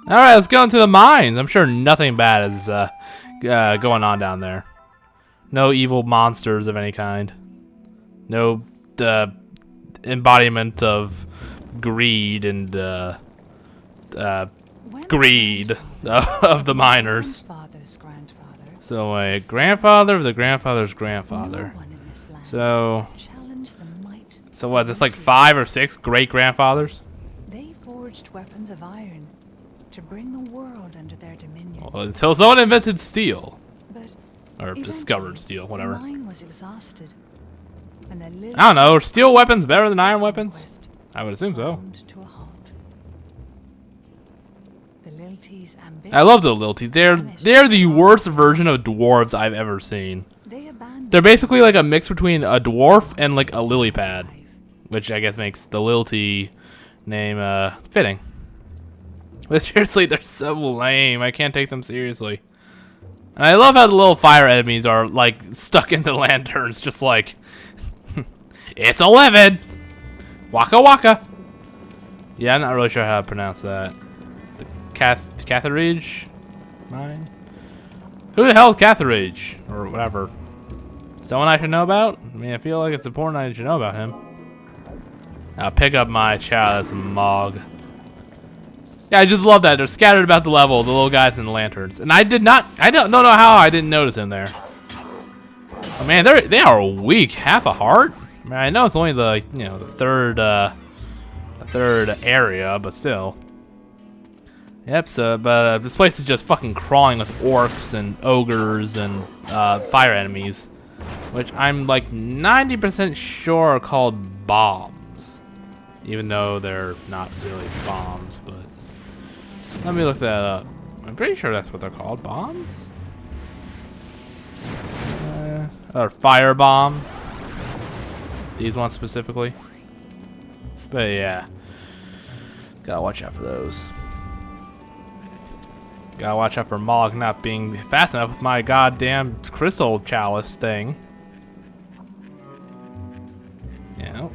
Alright, let's go into the mines. I'm sure nothing bad is going on down there. No evil monsters of any kind. No embodiment of greed and greed of the miners. So a grandfather of the grandfather's grandfather. So what? That's like 5 or 6 great grandfathers. They forged weapons of iron to bring the world under their dominion. Well, until someone invented steel, But or discovered steel, whatever. The mine was exhausted, and the I don't know. Are steel weapons better than iron weapons? I would assume so. To a halt. The Lilties' I love the Lilties. They're the worst version of dwarves I've ever seen. They're basically like a mix between a dwarf and like a lily pad, which I guess makes the Lilty name fitting. But seriously, they're so lame. I can't take them seriously. And I love how the little fire enemies are like stuck in the lanterns, just like it's 11. Waka waka. Yeah, I'm not really sure how to pronounce that. The Cathurige mine. Who the hell is Cathurige or whatever? Someone I should know about? I mean, I feel like it's important I should know about him. I'll pick up my child as a Mog. Yeah, I just love that. They're scattered about the level, the little guys in the lanterns. And I don't know how I didn't notice him there. Oh man, they are weak. Half a heart? I mean, I know it's only the, you know, the third area, but still. Yep, so, but this place is just fucking crawling with orcs and ogres and fire enemies, which I'm like 90% sure are called bombs, even though they're not really bombs, but let me look that up. I'm pretty sure that's what they're called, bombs? Or fire bomb. These ones specifically. But yeah, gotta watch out for those. Gotta watch out for Mog not being fast enough with my goddamn crystal chalice thing. Yeah,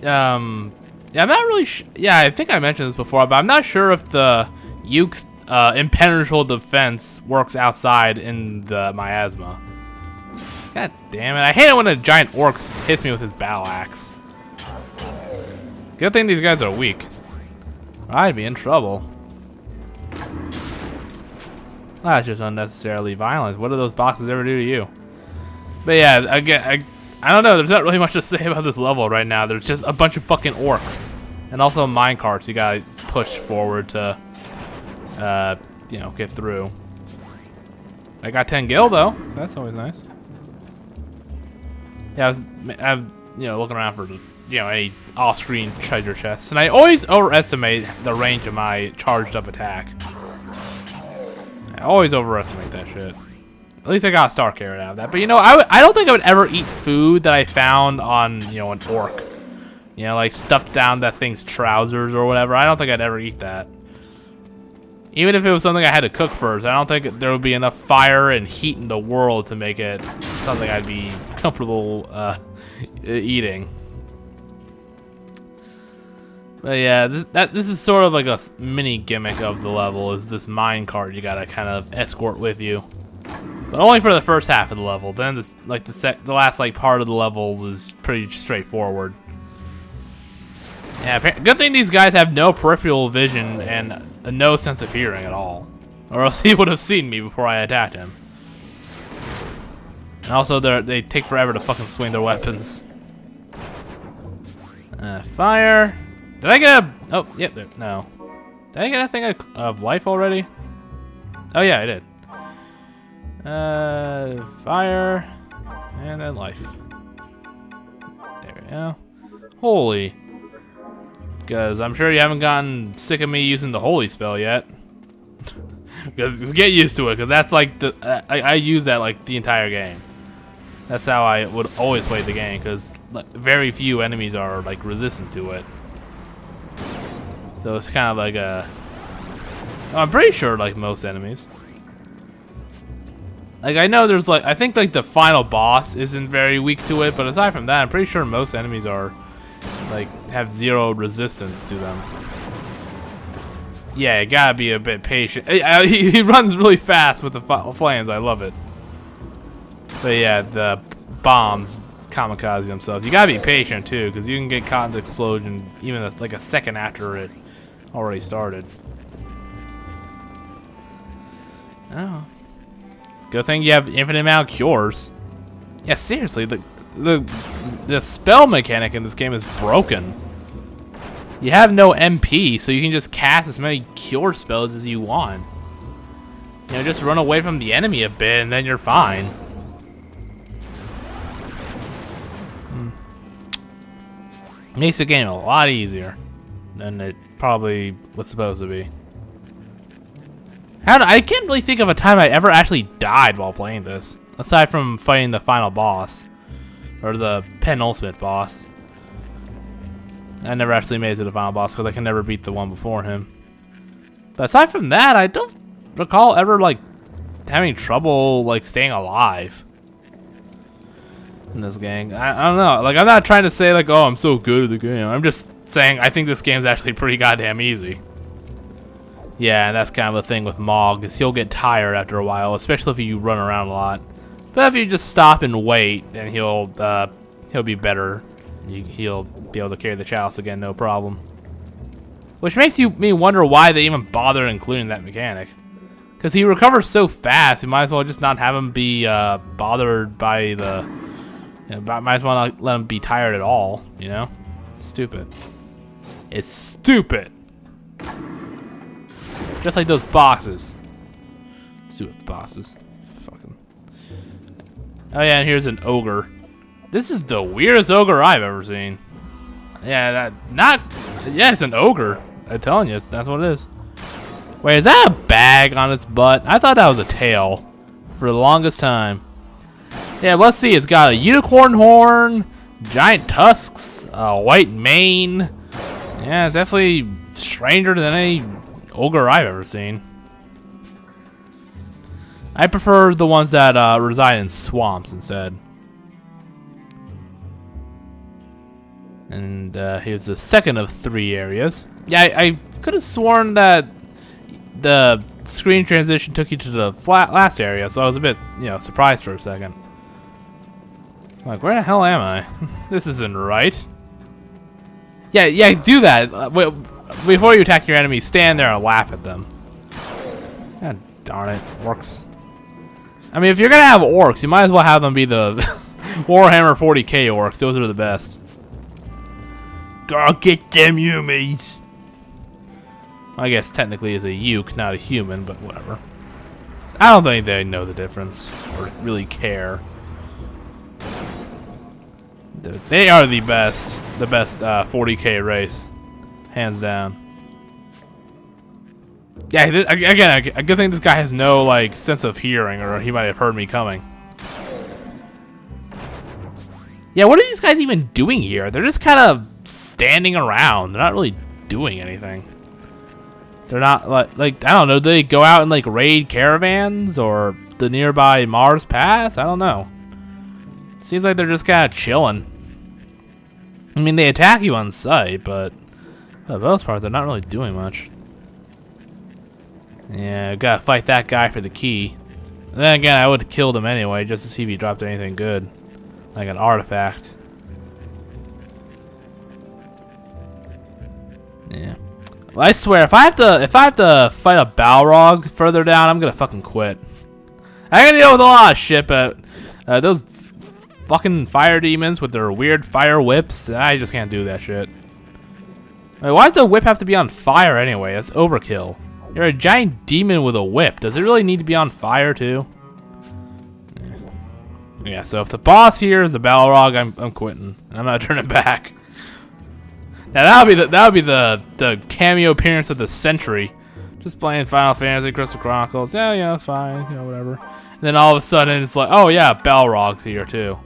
yeah, I'm not really yeah, I think I mentioned this before, but I'm not sure if the Yuke's impenetrable defense works outside in the miasma. God damn it, I hate it when a giant orc hits me with his battle axe. Good thing these guys are weak. I'd be in trouble. That's just unnecessarily violent. What do those boxes ever do to you? But yeah, again, I don't know. There's not really much to say about this level right now. There's just a bunch of fucking orcs, and also mine carts you gotta push forward to, you know, get through. I got 10 gil though. That's always nice. Yeah, I'm you know, looking around for, you know, any off-screen treasure chests, and I always overestimate the range of my charged-up attack. I always overestimate that shit. At least I got a star carrot out of that. But you know, I don't think I would ever eat food that I found on, you know, an orc. You know, like stuffed down that thing's trousers or whatever. I don't think I'd ever eat that. Even if it was something I had to cook first, I don't think there would be enough fire and heat in the world to make it something I'd be comfortable eating. But yeah, this is sort of like a mini gimmick of the level, is this mine cart you gotta kind of escort with you, but only for the first half of the level. Then this, like the last like part of the level is pretty straightforward. Yeah, good thing these guys have no peripheral vision and no sense of hearing at all, or else he would have seen me before I attacked him. And also they take forever to fucking swing their weapons. Fire. Did I get a... Oh, yep, yeah, no. Did I get a thing of life already? Oh, yeah, I did. Fire. And then life. There we go. Holy. Because I'm sure you haven't gotten sick of me using the holy spell yet. Because get used to it, because that's like the... I use that like the entire game. That's how I would always play the game, because like, very few enemies are like resistant to it. So it's kind of like a... I'm pretty sure like most enemies. Like I know there's like... I think like the final boss isn't very weak to it, but aside from that, I'm pretty sure most enemies are... like have zero resistance to them. Yeah, you gotta be a bit patient. He runs really fast with the flames. I love it. But yeah, the bombs kamikaze themselves. You gotta be patient too, because you can get caught in the explosion even like a second after it already started. Oh, good thing you have infinite amount of cures. Yeah, seriously, the spell mechanic in this game is broken. You have no MP, so you can just cast as many cure spells as you want. You know, just run away from the enemy a bit, and then you're fine. Makes the game a lot easier than it probably was supposed to be. I can't really think of a time I ever actually died while playing this, aside from fighting the final boss, or the penultimate boss. I never actually made it to the final boss because I can never beat the one before him. But aside from that, I don't recall ever like having trouble like staying alive in this game. I don't know. Like, I'm not trying to say like, oh, I'm so good at the game. I'm just saying I think this game's actually pretty goddamn easy. Yeah, and that's kind of the thing with Mog, is he'll get tired after a while, especially if you run around a lot. But if you just stop and wait, then he'll be better. He'll be able to carry the chalice again, no problem. Which makes me wonder why they even bothered including that mechanic. Because he recovers so fast, you might as well just not have him be bothered by the... You know, might as well not let him be tired at all, you know? It's stupid. It's stupid! Just like those bosses. Stupid bosses. Fucking... Oh yeah, and here's an ogre. This is the weirdest ogre I've ever seen. Yeah, yeah, it's an ogre. I'm telling you, that's what it is. Wait, is that a bag on its butt? I thought that was a tail for the longest time. Yeah, let's see. It's got a unicorn horn, giant tusks, a white mane. Yeah, it's definitely stranger than any ogre I've ever seen. I prefer the ones that reside in swamps instead. And here's the second of 3 areas. Yeah, I could have sworn that the screen transition took you to the last area, so I was a bit, you know, surprised for a second. Like, where the hell am I? This isn't right. Yeah, do that. Before you attack your enemies, stand there and laugh at them. God darn it, orcs. I mean, if you're gonna have orcs, you might as well have them be the Warhammer 40k orcs. Those are the best. Go get them humies. I guess technically is a uke, not a human, but whatever. I don't think they know the difference or really care. They are the best 40k race, hands down. Yeah, again, I good thing this guy has no like sense of hearing, or he might have heard me coming. Yeah, what are these guys even doing here? They're just kind of standing around. They're not really doing anything. They're not like I don't know. Do they go out and like raid caravans or the nearby Mars Pass? I don't know. Seems like they're just kind of chilling. I mean, they attack you on sight, but for the most part, they're not really doing much. Yeah, gotta fight that guy for the key. And then again, I would have killed him anyway, just to see if he dropped anything good, like an artifact. Yeah. Well, I swear, if I have to fight a Balrog further down, I'm gonna fucking quit. I gotta deal with a lot of shit, but those fucking fire demons with their weird fire whips, I just can't do that shit. Wait, why does the whip have to be on fire anyway? That's overkill. You're a giant demon with a whip. Does it really need to be on fire too? Yeah, so if the boss here is the Balrog, I'm quitting. I'm not turning back. Now that'll be the cameo appearance of the century. Just playing Final Fantasy, Crystal Chronicles. Yeah, it's fine. You know, whatever. And then all of a sudden it's like, oh yeah, Balrog's here too.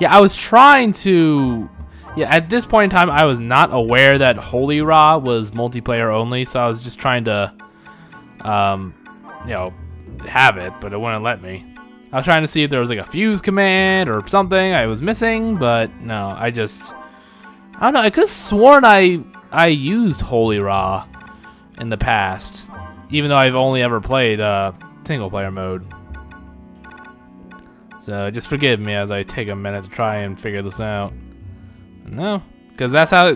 Yeah, I was trying to. Yeah, at this point in time, I was not aware that Holy Ra was multiplayer only, so I was just trying to, you know, have it, but it wouldn't let me. I was trying to see if there was like a fuse command or something I was missing, but no, I don't know. I could have sworn I used Holy Ra in the past, even though I've only ever played single player mode. So just forgive me as I take a minute to try and figure this out. No, because that's how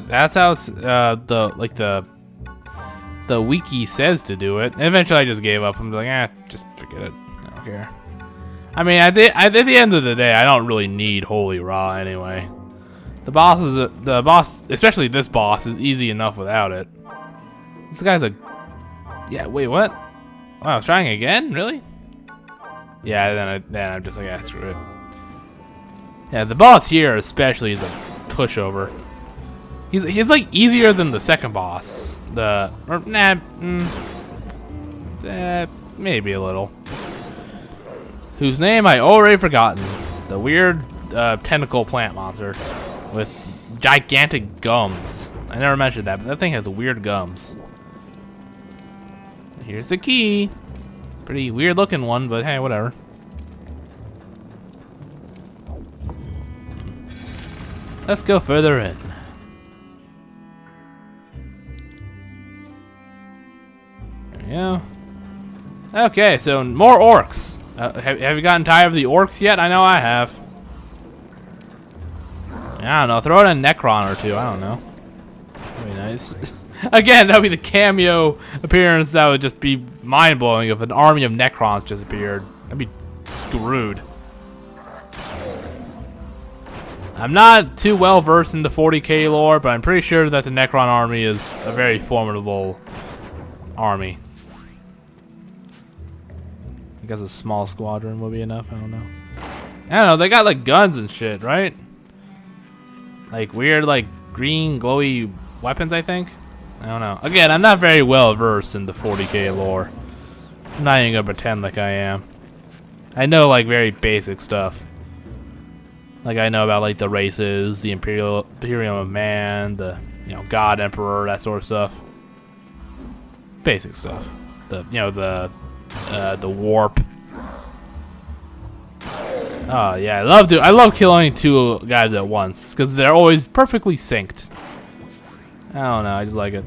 the wiki says to do it. And eventually I just gave up. I'm like, just forget it. I don't care. I mean, at the end of the day, I don't really need Holy Raw anyway. The boss, especially this boss, is easy enough without it. This guy's a... Yeah, wait, what? Wow, I was trying again? Really? Yeah, then I'm just like, screw it. Yeah, the boss here especially is a pushover. He's like easier than the second boss. Maybe a little. Whose name I already forgotten. The weird tentacle plant monster with gigantic gums. I never mentioned that, but that thing has weird gums. Here's the key. Pretty weird looking one, but hey, whatever. Let's go further in. There we go. Okay, so more orcs. Have you gotten tired of the orcs yet? I know I have. I don't know. Throw in a Necron or two. I don't know. That'd be nice. Again, that'd be the cameo appearance that would just be mind-blowing if an army of Necrons just appeared. I'd be screwed. I'm not too well versed in the 40k lore, but I'm pretty sure that the Necron army is a very formidable army. I guess a small squadron would be enough. I don't know. I don't know. They got like guns and shit, right? Like weird, like green glowy weapons, I think. I don't know. Again, I'm not very well versed in the 40k lore. I'm not even gonna pretend like I am. I know like very basic stuff. Like I know about like the races, the Imperium of Man, the God Emperor, that sort of stuff. Basic stuff. The the warp. Oh yeah, I love killing two guys at once because they're always perfectly synced. I don't know, I just like it.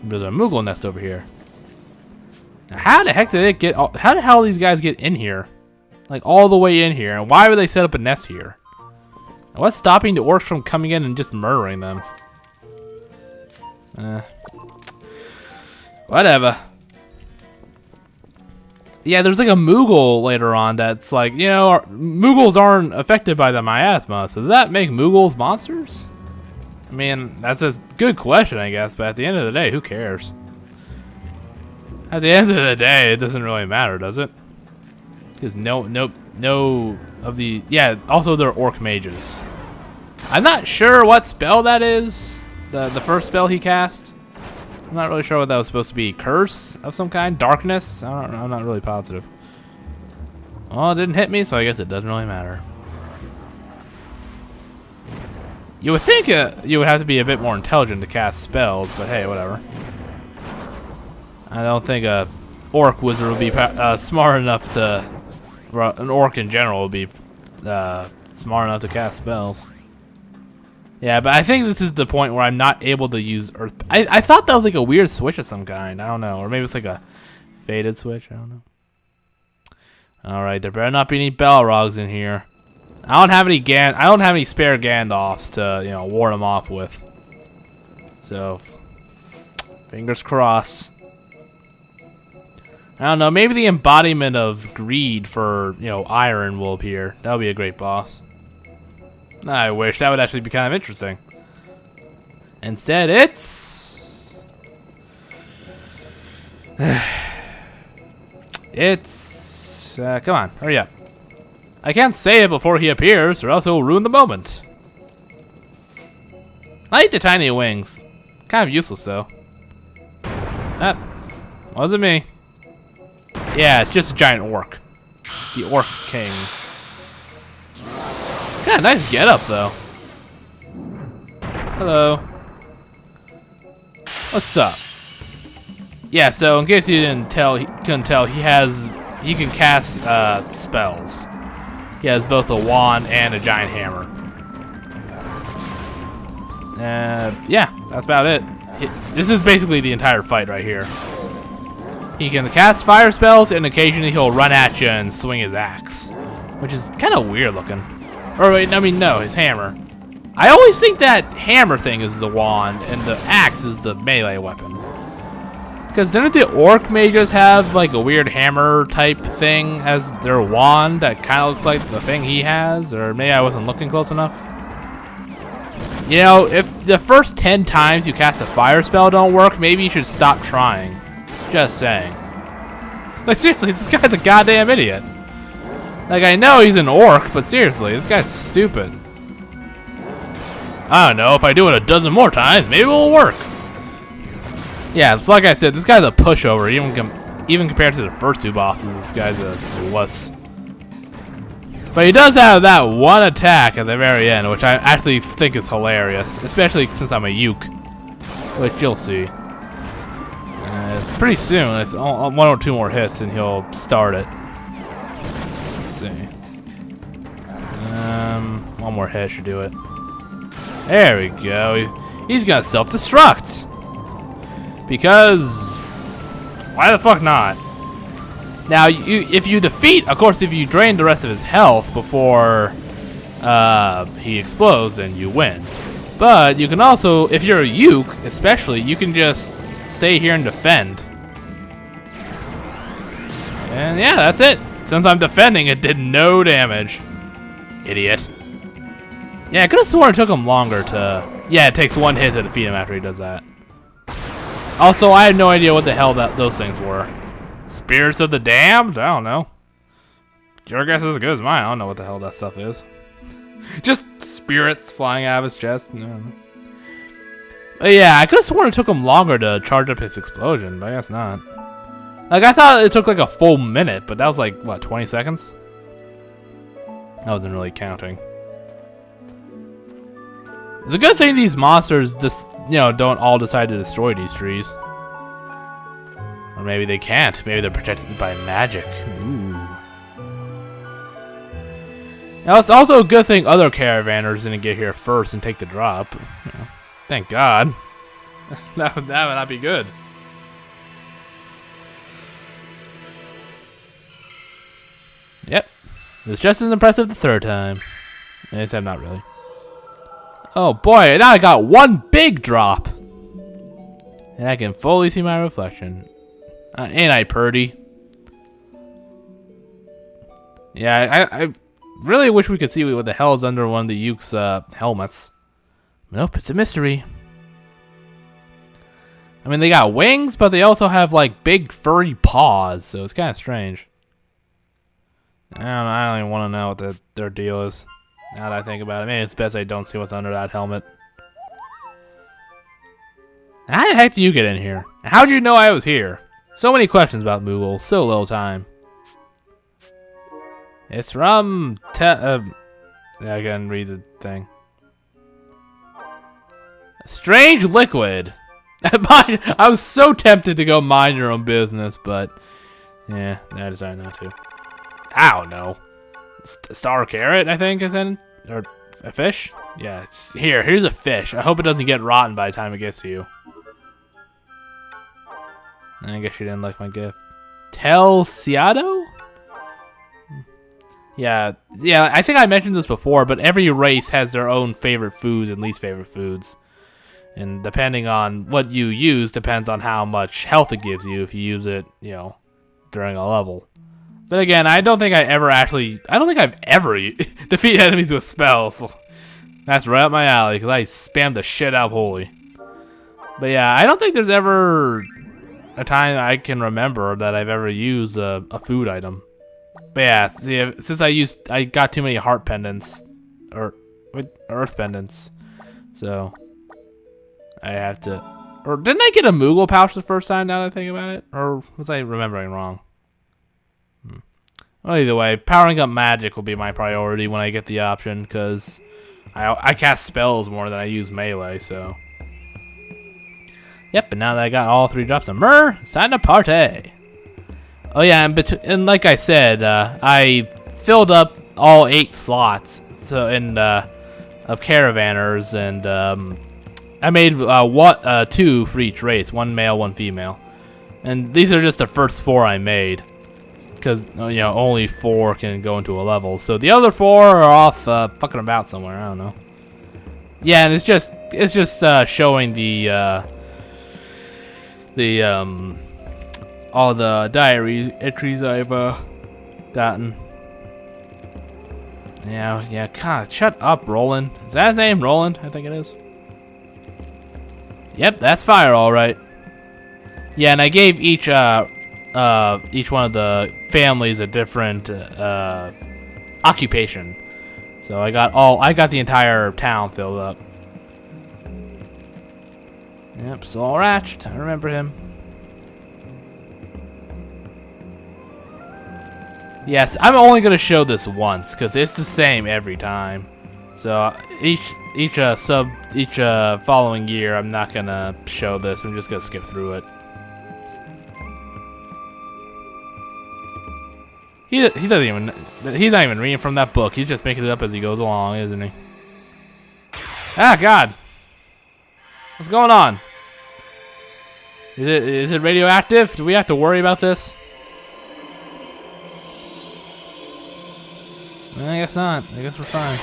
There's a Moogle nest over here. Now, how the heck did it get? How the hell these guys get in here? Like all the way in here, and why would they set up a nest here? And what's stopping the orcs from coming in and just murdering them? Whatever. Yeah, there's like a Moogle later on that's like, Moogles aren't affected by the miasma, so does that make Moogles monsters? I mean, that's a good question, I guess, but at the end of the day, who cares? At the end of the day, it doesn't really matter, does it? Because no of the... Yeah, also they're orc mages. I'm not sure what spell that is. The first spell he cast. I'm not really sure what that was supposed to be. Curse of some kind? Darkness? I don't know. I'm not really positive. Well, it didn't hit me, so I guess it doesn't really matter. You would think you would have to be a bit more intelligent to cast spells, but hey, whatever. I don't think a orc wizard would be smart enough to... Well, an orc in general would be smart enough to cast spells. Yeah, but I think this is the point where I'm not able to use Earth... I thought that was like a weird switch of some kind. I don't know. Or maybe it's like a faded switch. I don't know. Alright, there better not be any Balrogs in here. I don't have any spare Gandalfs to, ward them off with. So, fingers crossed. I don't know, maybe the embodiment of greed for, iron will appear. That would be a great boss. I wish. That would actually be kind of interesting. Instead, it's... come on, hurry up. I can't say it before he appears, or else it will ruin the moment. I like the tiny wings. Kind of useless, though. That wasn't me. Yeah, it's just a giant orc. The Orc King. Kind of nice getup, though. Hello. What's up? Yeah, so in case you couldn't tell, he can cast spells. He has both a wand and a giant hammer. Yeah, that's about it. This is basically the entire fight right here. He can cast fire spells, and occasionally he'll run at you and swing his axe, which is kind of weird looking. Or wait, I mean, no, his hammer. I always think that hammer thing is the wand, and the axe is the melee weapon. Because didn't the orc mages have like a weird hammer type thing as their wand that kind of looks like the thing he has? Or maybe I wasn't looking close enough. You know, if the first 10 times you cast a fire spell don't work, maybe you should stop trying. Just saying. Like, seriously, this guy's a goddamn idiot. Like, I know he's an orc, but seriously, this guy's stupid. I don't know, if I do it a dozen more times, maybe it will work. Yeah, it's like I said, this guy's a pushover. Even compared to the first 2 bosses, this guy's a wuss. But he does have that one attack at the very end, which I actually think is hilarious. Especially since I'm a Uke, which you'll see. Pretty soon, it's 1 or 2 more hits and he'll start it. Let's see. 1 more hit should do it. There we go. He's gonna self-destruct. Because why the fuck not? Now, if you defeat, of course, if you drain the rest of his health before he explodes, then you win. But you can also, if you're a Uke, especially, you can just stay here and defend. And yeah, that's it. Since I'm defending, it did no damage. Idiot. Yeah, I could have sworn it took him longer to... Yeah, it takes 1 hit to defeat him after he does that. Also, I had no idea what the hell those things were. Spirits of the Damned? I don't know. Your guess is as good as mine. I don't know what the hell that stuff is. Just spirits flying out of his chest. No. But yeah, I could have sworn it took him longer to charge up his explosion, but I guess not. Like, I thought it took like a full minute, but that was like, what, 20 seconds? I wasn't really counting. It's a good thing these monsters just, you know, don't all decide to destroy these trees. Or maybe they can't. Maybe they're protected by magic. Ooh. Now, it's also a good thing other caravanners didn't get here first and take the drop. You know, thank God. that would not be good. Yep. It was just as impressive the 3rd time. Except not really. Oh boy, now I got 1 big drop. And I can fully see my reflection. Ain't I pretty? Yeah, I really wish we could see what the hell is under one of the Uke's helmets. Nope, it's a mystery. I mean, they got wings, but they also have like big furry paws, so it's kind of strange. I don't even want to know what their deal is. Now that I think about it, maybe it's best I don't see what's under that helmet. How the heck do you get in here? How did you know I was here? So many questions about Moogle, so little time. It's from yeah, I can read the thing. A strange liquid. I was so tempted to go mind your own business, but yeah, I decided not to. I don't know. Star carrot, I think, is in, or a fish. Yeah, here's a fish. I hope it doesn't get rotten by the time it gets to you. I guess you didn't like my gift. Telciado? Yeah, I think I mentioned this before, but every race has their own favorite foods and least favorite foods. And depending on what you use depends on how much health it gives you if you use it, you know, during a level. But again, I don't think I've ever defeated enemies with spells. That's right up my alley, because I spammed the shit out of Holy. But yeah, I don't think there's ever a time I can remember that I've ever used a food item. But yeah, see, since I got too many heart pendants, or earth pendants, so I have to. Or didn't I get a Moogle pouch the first time? Now that I think about it, or was I remembering wrong? Well, either way, powering up magic will be my priority when I get the option, because I cast spells more than I use melee. So, yep. And now that I got all 3 drops of myrrh, it's time to party. Oh yeah, and like I said, I filled up all 8 slots of caravanners and two for each race, one male, one female, and these are just the first 4 I made, because only 4 can go into a level, so the other 4 are off fucking about somewhere. I don't know. Yeah, and it's just showing the all the diary entries I've gotten. Yeah. God, shut up, Roland. Is that his name, Roland? I think it is. Yep, that's fire, all right. Yeah, and I gave each one of the families a different occupation. So I got the entire town filled up. Yep, Saul Ratchet. I remember him. Yes, I'm only gonna show this once because it's the same every time. So each following year, I'm not gonna show this. I'm just gonna skip through it. He's not even reading from that book. He's just making it up as he goes along, isn't he? Ah, God! What's going on? Is it radioactive? Do we have to worry about this? I guess not. I guess we're fine.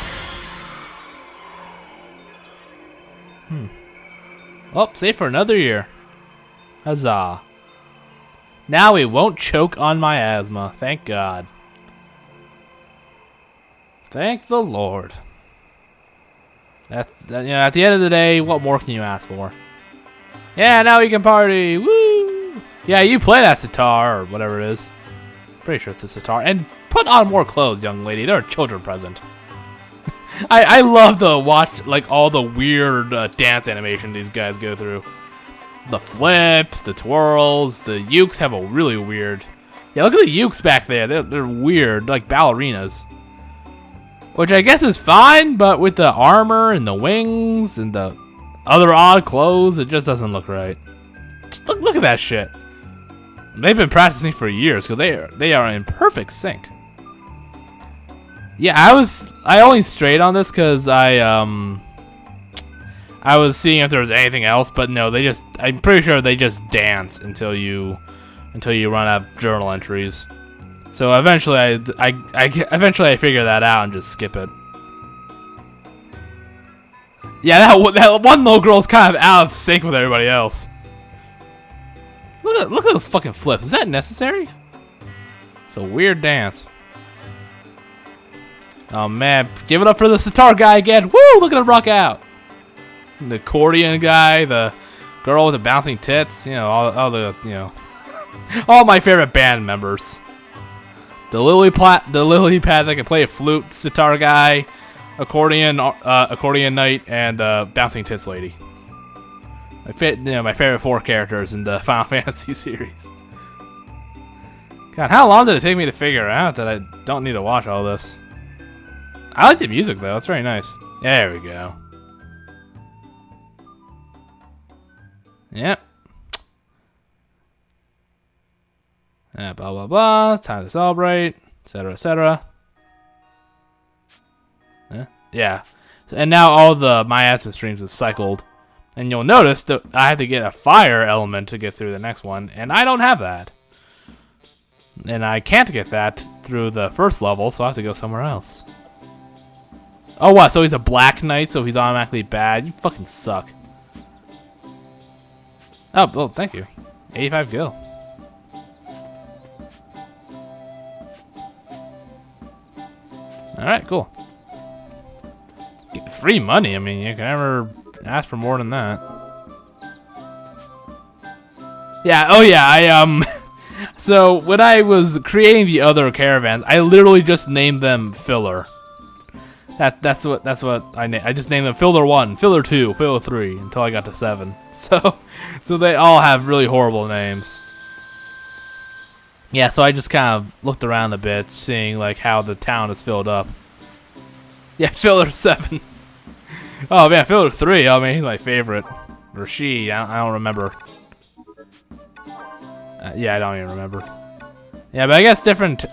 Oh, safe for another year. Huzzah. Now we won't choke on my asthma. Thank God. Thank the Lord. At the end of the day, what more can you ask for? Yeah, now we can party. Woo! Yeah, you play that sitar or whatever it is. Pretty sure it's a sitar. And put on more clothes, young lady. There are children present. I love to watch like all the weird dance animation these guys go through. The flips, the twirls, the ukes have a really weird. Yeah, look at the ukes back there. They're weird, like ballerinas. Which I guess is fine, but with the armor and the wings and the other odd clothes, it just doesn't look right. Look at that shit. They've been practicing for years because they are in perfect sync. Yeah, I only strayed on this because I was seeing if there was anything else, but no, I'm pretty sure they just dance until you run out of journal entries. So eventually I figure that out and just skip it. Yeah, that one little girl's kind of out of sync with everybody else. Look at those fucking flips. Is that necessary? It's a weird dance. Oh man, give it up for the sitar guy again. Woo! Look at him rock out. The accordion guy, the girl with the bouncing tits. All the all my favorite band members. The lily pad that can play a flute, sitar guy, accordion knight, and bouncing tits lady. My favorite 4 characters in the Final Fantasy series. God, how long did it take me to figure out that I don't need to watch all this? I like the music though; it's very nice. There we go. Yep. Blah blah blah. It's time to celebrate, etc., etc. Yeah. And now all the miasma streams is cycled, and you'll notice that I have to get a fire element to get through the next one, and I don't have that. And I can't get that through the first level, so I have to go somewhere else. Oh, what? So he's a black knight, so he's automatically bad? You fucking suck. Oh, thank you. 85 gil. Alright, cool. Get free money. I mean, you can never ask for more than that. Yeah, oh yeah, so when I was creating the other caravans, I literally just named them filler. That's what I just named them filler 1, filler 2, filler 3 until I got to 7. So they all have really horrible names. Yeah, so I just kind of looked around a bit, seeing like how the town is filled up. Yeah, filler 7. Oh man, filler 3. Oh man, he's my favorite. Or she. I don't remember. Yeah, I don't even remember. Yeah, but I guess different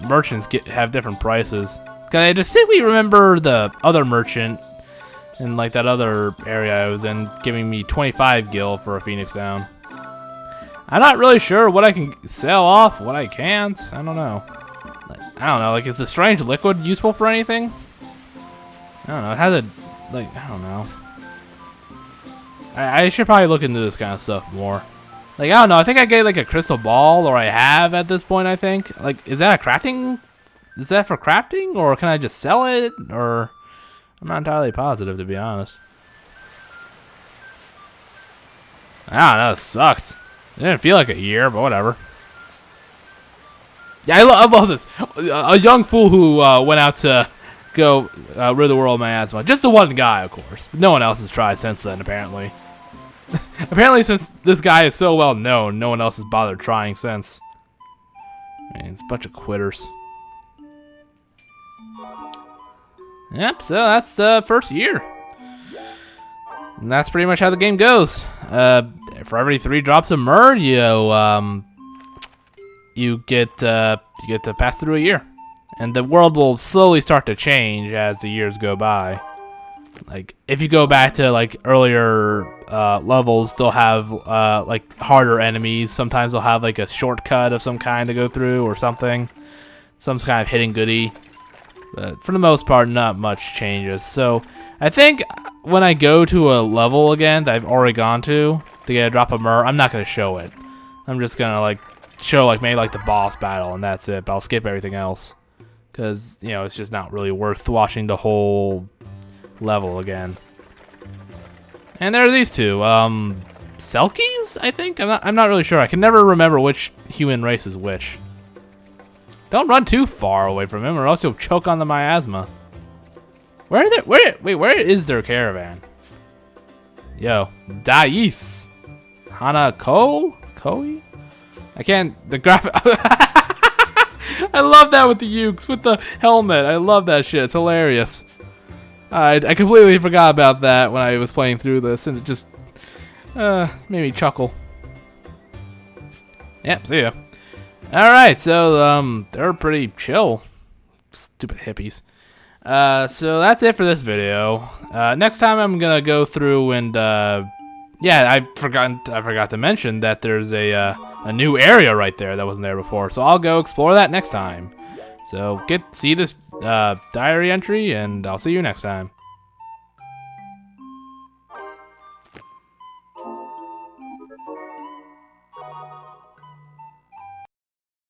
merchants have different prices. Cause I distinctly remember the other merchant in like that other area I was in, giving me 25 gil for a Phoenix down. I'm not really sure what I can sell off, what I can't. I don't know. I don't know, like, is the strange liquid useful for anything? I don't know, it has a, like, I don't know. I should probably look into this kind of stuff more. Like, I don't know, I think I get, like, a crystal ball, or I have at this point, I think. Like, is that a crafting? Is that for crafting, or can I just sell it? Or, I'm not entirely positive, to be honest. I don't know, it sucked. It didn't feel like a year, but whatever. Yeah, I love this. A young fool who went out to go rid the world of miasma. Just the one guy, of course. But no one else has tried since then, apparently. Apparently, since this guy is so well known, no one else has bothered trying since. Man, it's a bunch of quitters. Yep, so that's the first year. And that's pretty much how the game goes. For every 3 drops of myrrh, you get to pass through a year, and the world will slowly start to change as the years go by. Like, if you go back to like earlier levels, they'll have like harder enemies. Sometimes they'll have like a shortcut of some kind to go through or something, some kind of hidden goodie. But for the most part, not much changes. So I think when I go to a level again that I've already gone to get a drop of myrrh, I'm not gonna show it. I'm just gonna like show like maybe like the boss battle, and that's it. But I'll skip everything else because, you know, it's just not really worth watching the whole level again. And there are these two, Selkies, I think. I'm not really sure. I can never remember which human race is which. Don't run too far away from him, or else you'll choke on the miasma. Wait, where is their caravan? Yo, Dais, Hana Koi? I can't. The graphic. I love that with the ukes, with the helmet. I love that shit. It's hilarious. I completely forgot about that when I was playing through this, and it just made me chuckle. Yep, see ya. Alright, so they're pretty chill. Stupid hippies. So that's it for this video. Next time I'm gonna go through and yeah, I forgot to mention that there's a new area right there that wasn't there before. So I'll go explore that next time. So see this diary entry, and I'll see you next time.